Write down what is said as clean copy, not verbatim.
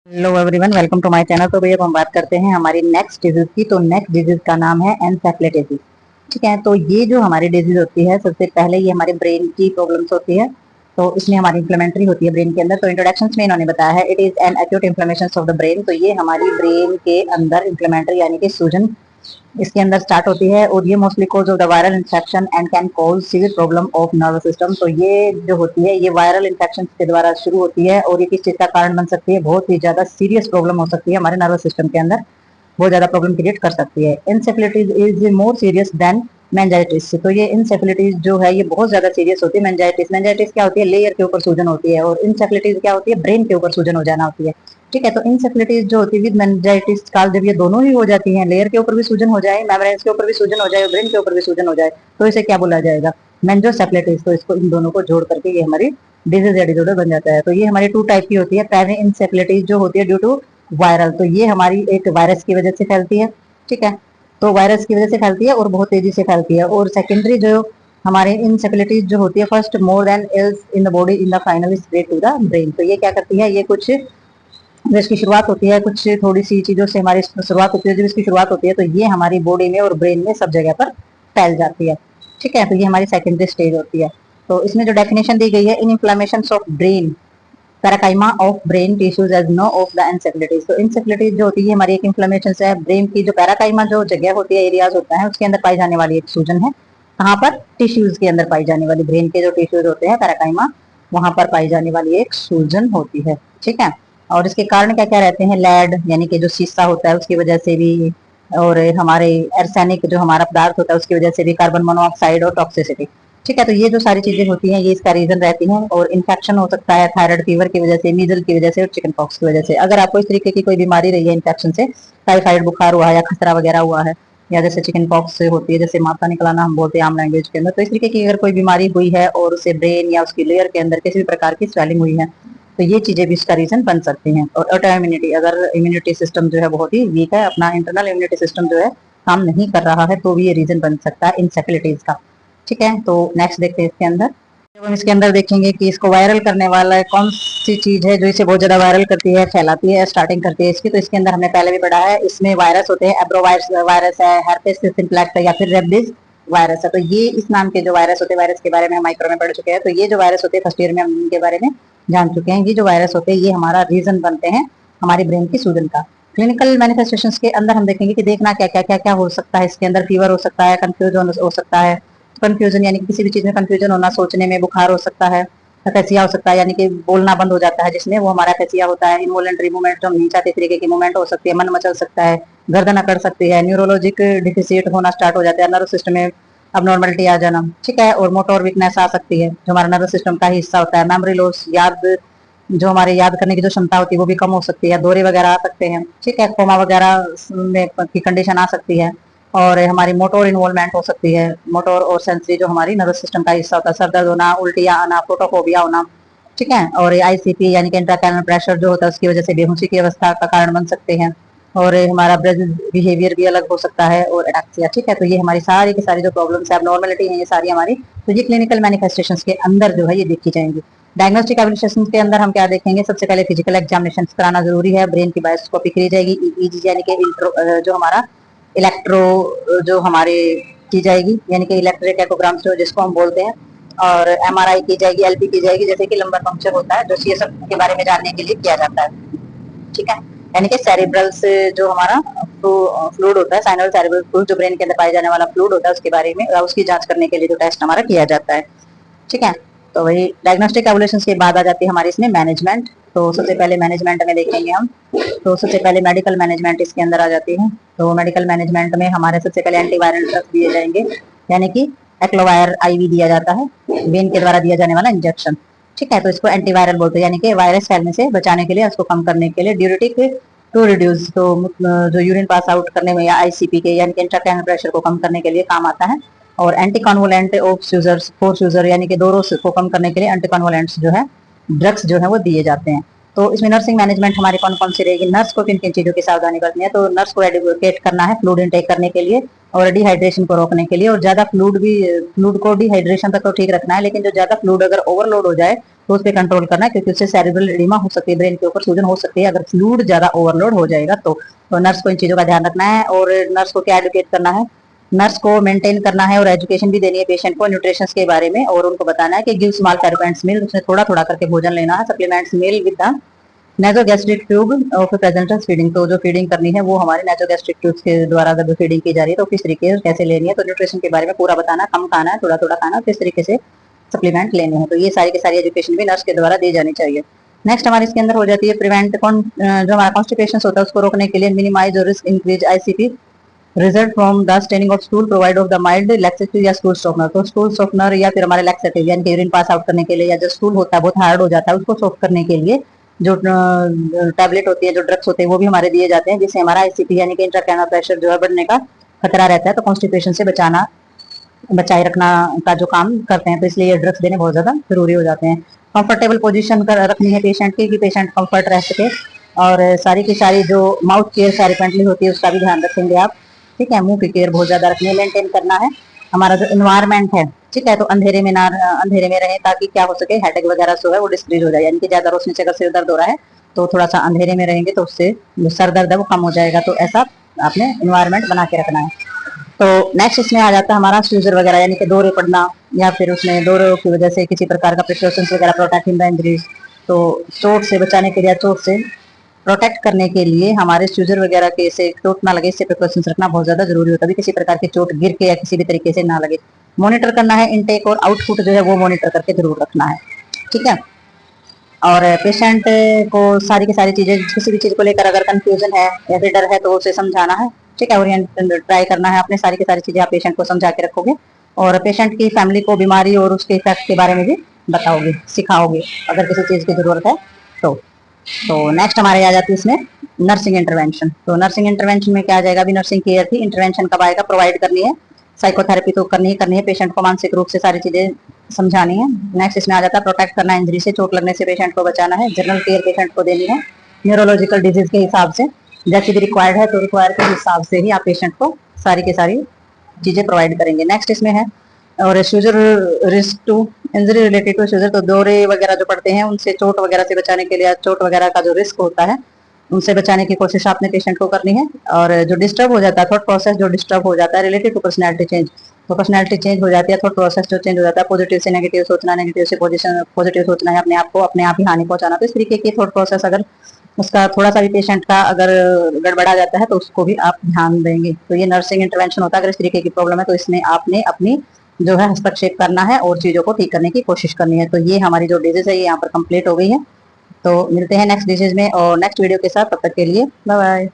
Hello everyone, welcome to my channel. तो भैया हम बात करते हैं हमारी नेक्स्ट डिजीज की। तो नेक्स्ट डिजीज का नाम है एनसेफेलाइटिस। ठीक है, तो ये जो हमारी डिजीज होती है, सबसे पहले ये हमारे ब्रेन की प्रॉब्लम्स होती है। तो इसमें हमारी इन्फ्लेमेटरी होती है ब्रेन के अंदर। तो इंट्रोडक्शन में इन्होंने बताया है it is an acute inflammation of the brain. तो ये हमारी ब्रेन के अंदर इन्फ्लेमेटरी यानी कि सूजन इसके अंदर स्टार्ट होती है, और ये mostly cause of the viral infection and can cause severe problem of nervous system. तो ये जो होती है ये वायरल इन्फेक्शन के द्वारा शुरू होती है, और ये किस चीज का कारण बन सकती है, बहुत ही ज्यादा सीरियस प्रॉब्लम हो सकती है हमारे नर्वस सिस्टम के अंदर, बहुत ज्यादा प्रॉब्लम क्रिएट कर सकती है। Encephalitis is more serious than meningitis. तो ये इंसेफेलाइटिस जो है ये बहुत ज्यादा सीरियस होती है। मेंजाइटिस क्या होती है, लेयर के ऊपर सूजन होती है, और इंसेफेलाइटिस क्या होती है, ब्रेन के ऊपर सूजन हो जाना होती है। ठीक है, तो इंसेफेलाइटिस जो होती है विद मेनिंजाइटिस काल जब ये दोनों ही हो जाती हैं, लेयर के ऊपर भी सूजन हो जाए, मेम्ब्रेन्स के ऊपर भी सूजन हो जाए, ब्रेन के ऊपर भी सूजन हो जाए, तो इसे क्या बोला जाएगा, मेनिंजोसेफेलाइटिस। तो इसको इन दोनों को जोड़ करके ये हमारी डिजीज या डिसऑर्डर बन जाता है। तो ये हमारी टू टाइप की होती है। प्राइमरी इंसेफेलाइटिस जो होती है ड्यू टू वायरल, तो ये हमारी एक वायरस की वजह से फैलती है। ठीक है, तो वायरस की वजह से फैलती है और बहुत तेजी से फैलती है। और सेकेंडरी जो हमारे इंसेफेलाइटिस जो होती है, first more then ills in the body in the finally spread to the brain. तो ये क्या करती है, ये कुछ जब इसकी शुरुआत होती है, कुछ थोड़ी सी चीजों से हमारी शुरुआत होती है, जब इसकी शुरुआत होती है तो ये हमारी बॉडी में और ब्रेन में सब जगह पर फैल जाती है। ठीक है, तो ये हमारी सेकेंडरी स्टेज होती है। तो इसमें जो डेफिनेशन दी गई है, in inflammation of brain parenchyma of brain tissues as known of the encephalitis. तो इंसेफेलाइटिस जो होती है हमारी एक इन्फ्लेमेशन है ब्रेन की, जो पैराकाइमा जो जगह होती है, एरियाज होता है, उसके अंदर पाई जाने वाली एक सूजन है। कहाँ पर, टिश्यूज के अंदर पाई जाने वाली, ब्रेन के जो टिश्यूज होते हैं पैराकाइमा, वहां पर पाई जाने वाली एक सूजन होती है। ठीक है, और इसके कारण क्या क्या रहते हैं, लेड यानी कि जो शीशा होता है उसकी वजह से भी, और हमारे एर्सेनिक जो हमारा पदार्थ होता है उसकी वजह से भी, कार्बन मोनोऑक्साइड और टॉक्सिसिटी। ठीक है, तो ये जो सारी चीजें होती हैं ये इसका रीजन रहती हैं। और इन्फेक्शन हो सकता है थायराइड फीवर की वजह से, मीजल की वजह से, और चिकन पॉक्स की वजह से। अगर आपको इस तरीके की कोई बीमारी रही है इन्फेक्शन से, टाइफाइड बुखार हुआ है या खसरा वगैरह हुआ है, या जैसे चिकन पॉक्स से होती है, जैसे माथा निकलाना हम बोलते हैं आम लैंग्वेज के अंदर, तो इस तरीके की अगर कोई बीमारी हुई है और उसे ब्रेन या उसकी लेयर के अंदर किसी भी प्रकार की स्वेलिंग हुई है, तो ये चीजें भी इसका रीजन बन सकती हैं। और ऑटो इम्यूनिटी, अगर इम्यूनिटी सिस्टम जो है बहुत ही वीक है, अपना इंटरनल इम्यूनिटी सिस्टम जो है काम नहीं कर रहा है, तो भी ये रीजन बन सकता है इंसेफेलाइटिस का। ठीक है, तो नेक्स्ट देखते हैं इसके अंदर। जब हम इसके अंदर देखेंगे कि इसको वायरल करने वाला है कौन सी चीज है जो इसे बहुत ज्यादा वायरल करती है, फैलाती है, स्टार्टिंग करती है इसकी। तो इसके अंदर हमने पहले भी पढ़ा है, इसमें वायरस होते हैं, एब्रोवायरस वायरस है, हेर्पेस सिम्प्लेक्स है, या फिर रेबीज वायरस है। तो ये इस नाम के जो वायरस होते हैं, वायरस के बारे में हम माइक्रो में पढ़ चुके हैं। तो ये जो वायरस होते हैं फर्स्ट ईयर में हम इनके बारे में जान चुके हैं। ये जो वायरस होते हैं ये हमारा रीजन बनते हैं हमारी ब्रेन की सूजन का। क्लिनिकल मैनिफेस्टेशंस के अंदर हम देखेंगे कि देखना क्या क्या क्या क्या हो सकता है इसके अंदर। फीवर हो सकता है, कंफ्यूजन हो सकता है, कंफ्यूजन यानी कि किसी भी चीज में कंफ्यूजन होना, सोचने में, बुखार हो सकता है, अफेसिया हो सकता है यानी कि बोलना बंद हो जाता है जिसमें, वो हमारा अफेसिया होता है। इनवॉलेंटरी मूवमेंट जो हम नहीं चाहते तरीके की मूवमेंट हो सकती है, मन मचल सकता है, गर्दन अकड़ सकती है, न्यूरोलॉजिक डिफिसिट होना स्टार्ट हो जाता है, नर्व सिस्टम में अबनॉर्मलिटी आ जाना। ठीक है, और मोटर वीकनेस आ सकती है जो हमारा नर्व सिस्टम का हिस्सा होता है। मेमोरी लॉस, याद जो हमारे याद करने की जो क्षमता होती है वो भी कम हो सकती है, दौरे वगैरह आ सकते हैं। ठीक है, कोमा वगैरह में की कंडीशन आ सकती है। और हमारी मोटोर इन्वॉल्वमेंट हो सकती है, मोटोर और सेंसरी जो हमारी नर्वस सिस्टम का हिस्सा होता है, सर दर्द होना, उल्टियाँ आना, फोटोफोबिया होना। ठीक है, और आईसीपी यानी कि इंट्राक्रैनियल प्रेशर जो होता है उसकी वजह से बेहोशी की अवस्था का कारण बन सकते हैं। और हमारा ब्रेथ बिहेवियर भी अलग हो सकता है, और एडेक्सिया। ठीक है, तो ये हमारी सारी की सारी जो प्रॉब्लम्स है, नॉर्मलिटी है, ये सारी हमारी, तो ये क्लिनिकल मैनिफेस्टेशंस के अंदर जो है ये देखी जाएंगी। डायग्नोस्टिक एबिलिटेशन के अंदर हम क्या देखेंगे, सबसे पहले फिजिकल एग्जामिनेशन कराना जरूरी है। ब्रेन की बायोस्कोपी करी जाएगी, ईईजी यानी कि जो हमारा इलेक्ट्रो जो हमारे की जाएगी, यानी कि इलेक्ट्रिक एकोग्राम जिसको हम बोलते हैं। और एमआरआई की जाएगी, एलपी की जाएगी, जैसे कि लंबर पंक्चर होता है जो सीएसएफ के बारे में जानने के लिए किया जाता है। ठीक है, यानी कि सेरिब्रल से जो हमारा फ्लूइड होता है, साइनल सेरिब्रल फ्लूइड, जो ब्रेन के अंदर पाए जाने वाला फ्लूइड होता है, उसके बारे में उसकी जांच करने के लिए जो टेस्ट हमारा किया जाता है। ठीक है, तो वही डायग्नोस्टिक एवोल्यूशन के बाद आ जाती है हमारी इसमें मैनेजमेंट। तो सबसे पहले मैनेजमेंट में देखेंगे हम, तो सबसे पहले मेडिकल मैनेजमेंट इसके अंदर आ जाती है। तो मेडिकल मैनेजमेंट में हमारे सबसे पहले एंटीवायरल ड्रग्स दिए जाएंगे, यानी कि एक्लोवायर आईवी दिया जाता है, वेन के द्वारा दिया जाने वाला इंजेक्शन। ठीक है, तो इसको एंटीवायरल बोलते हैं, यानी कि वायरस फैलने से बचाने के लिए, उसको कम करने के लिए, ड्यूरेटिक टू रिड्यूस, तो जो यूरिन पास आउट करने में या आईसीपी के यानी कि इंट्राक्रैनियल प्रेशर को कम करने के लिए काम आता है। और anticonvulsant of seizures, for seizure यानी कि दो रोज को कम करने के लिए एंटी कॉन्वोलेंट्स जो है ड्रग्स जो है वो दिए जाते हैं। तो इसमें नर्सिंग मैनेजमेंट हमारी कौन कौन सी रहेगी, नर्स को किन किन चीजों की सावधानी बरतनी है। तो नर्स को एडवोकेट करना है फ्लूइड इनटेक करने के लिए और डिहाइड्रेशन को रोकने के लिए, और ज्यादा फ्लूइड को डिहाइड्रेशन तक तो ठीक रखना है, लेकिन जो ज्यादा फ्लूइड अगर ओवरलोड हो जाए तो उस पर कंट्रोल करना है, क्योंकि उससे सेरिब्रल एडिमा हो सकती है, ब्रेन के ऊपर सूजन हो सकती है अगर फ्लूइड ज्यादा ओवरलोड हो जाएगा तो नर्स को इन चीजों का ध्यान रखना है। और नर्स को क्या एडवोकेट करना है, नर्स को मेंटेन करना है और एजुकेशन भी देनी है पेशेंट को न्यूट्रिशन के बारे में, और उनको बताना है कि गिव स्मॉल सप्लीमेंट्स मील, उसमें थोड़ा थोड़ा करके भोजन लेना है, supplements meal with the nasogastric tube of presents feeding. तो जो फीडिंग करनी है वो हमारे नेजोगैस्ट्रिक ट्यूब के द्वारा अगर जो फीडिंग की जा रही है तो किस तरीके से कैसे लेनी है, तो न्यूट्रिशन के बारे में पूरा बताना, कम खाना है, थोड़ा थोड़ा खाना, किस तरीके से सप्लीमेंट लेने हैं। तो ये सारी की सारी एजुकेशन भी नर्स के द्वारा दी जानी चाहिए। नेक्स्ट हमारे इसके अंदर हो जाती है प्रिवेंट जो हमारा कॉन्स्टिपेशन होता है उसको रोकने के लिए, मिनिमाइज और risk increase ICP result from the staining of stool provide of the mild laxative या स्टूल स्टॉपनर। तो स्टूल स्टॉपनर या फिर हमारे लैक्सेटिव यानी यूरिन पास आउट करने के लिए, या जो स्टूल होता है बहुत हार्ड हो जाता है उसको सॉफ्ट करने के लिए जो टैबलेट होती है, जो ड्रग्स होते हैं वो भी हमारे दिए जाते हैं, जिससे हमारा आईसीपी यानी कि इंट्राक्रैनियल प्रेशर जो है बढ़ने का खतरा रहता है। तो कॉन्स्टिपेशन से बचाए रखना का जो काम करते हैं, तो इसलिए ये ड्रग्स देने बहुत ज्यादा जरूरी हो जाते हैं। कंफर्टेबल पोजीशन कर रखनी है पेशेंट की, कि पेशेंट कंफर्ट रह सके, और सारी की सारी जो माउथ केयर फ्रिक्वेंटली होती है उसका भी ध्यान रखेंगे आप, ठीक है। मुंह की केयर बहुत ज्यादा रखनी है, मेंटेन करना है। हमारा जो इन्वायरमेंट है, ठीक है, तो अंधेरे में रहे, ताकि क्या हो सके, हेडेक वगैरह जो है वो डिस्क्रीज हो जाए, यानी कि ज्यादा रोशनी से अगर सिर दर्द हो रहा है तो थोड़ा सा अंधेरे में रहेंगे तो उससे जो सर दर्द है वो कम हो जाएगा। तो ऐसा आपने इन्वायरमेंट बना के रखना है। तो नेक्स्ट इसमें आ जाता है हमारा सीजर वगैरह, यानी कि दौरे पड़ना, या फिर उसमें दौरे की वजह से किसी प्रकार का प्रिकॉशंस वगैरह, प्रोटेक्टिंग द इंजरी, तो चोट से बचाने के लिए, चोट से प्रोटेक्ट करने के लिए हमारे सीजर वगैरह के से चोट ना लगे, इससे प्रिकॉशंस रखना बहुत ज्यादा जरूरी होता है, भी किसी प्रकार की चोट गिर के या किसी भी तरीके से ना लगे। मॉनिटर करना है इनटेक और आउटपुट जो है वो मॉनिटर करके जरूर रखना है, ठीक है। और पेशेंट को सारी की सारी चीजें, किसी भी चीज को लेकर अगर कंफ्यूजन है या फिर डर है तो उसे समझाना है, ठीक है, ओरिएंट ट्राई करना है अपने, सारी की सारी चीजें आप पेशेंट को समझा के रखोगे, और पेशेंट की फैमिली को बीमारी और उसके इफेक्ट के बारे में भी बताओगे, सिखाओगे अगर किसी चीज की जरूरत है तो। नेक्स्ट हमारे आ जाती है इसमें नर्सिंग इंटरवेंशन। तो नर्सिंग इंटरवेंशन में क्या आ जाएगा, अभी नर्सिंग केयर थी, इंटरवेंशन कब आएगा, प्रोवाइड करनी है, साइकोथेरेपी तो करनी है, पेशेंट को मानसिक रूप से सारी चीजें समझानी है। नेक्स्ट इसमें आ जाता है प्रोटेक्ट करना, इंजरी से, चोट लगने से पेशेंट को बचाना है, जनरल केयर पेशेंट को देनी है, न्यूरोलॉजिकल डिजीज के हिसाब से जैसी भी रिक्वायर्ड है तो रिक्वायर के हिसाब से ही आप पेशेंट को सारी की सारी चीजें प्रोवाइड करेंगे। नेक्स्ट इसमें है और seizure risk to injury related to seizure, तो दौरे वगैरह जो पड़ते हैं उनसे चोट वगैरह से बचाने के लिए, चोट वगैरह का जो रिस्क होता है उनसे बचाने की कोशिश आपने पेशेंट को करनी है। और जो डिस्टर्ब हो जाता है, थॉट प्रोसेस जो डिस्टर्ब हो जाता है रिलेटेड टू पर्सनैलिटी चेंज, तो पर्सनैलिटी चेंज हो जाती है, थॉट प्रोसेस जो चेंज हो जाता है, पॉजिटिव से नेगेटिव सोचना, नेगेटिव से पॉजिटिव सोचना है, अपने आप को अपने आप ही हानि पहुंचाना। तो इस तरीके की थॉट प्रोसेस अगर उसका थोड़ा सा भी पेशेंट का अगर गड़बड़ा जाता है तो उसको भी आप ध्यान देंगे। तो ये नर्सिंग इंटरवेंशन होता है अगर इस तरीके की प्रॉब्लम है, तो इसमें आपने अपनी जो है हस्तक्षेप करना है और चीजों को ठीक करने की कोशिश करनी है। तो ये हमारी जो डिजीज है ये यहाँ पर कंप्लीट हो गई है। तो मिलते हैं नेक्स्ट डिजीज में और नेक्स्ट वीडियो के साथ, तब तक के लिए बाय बाय।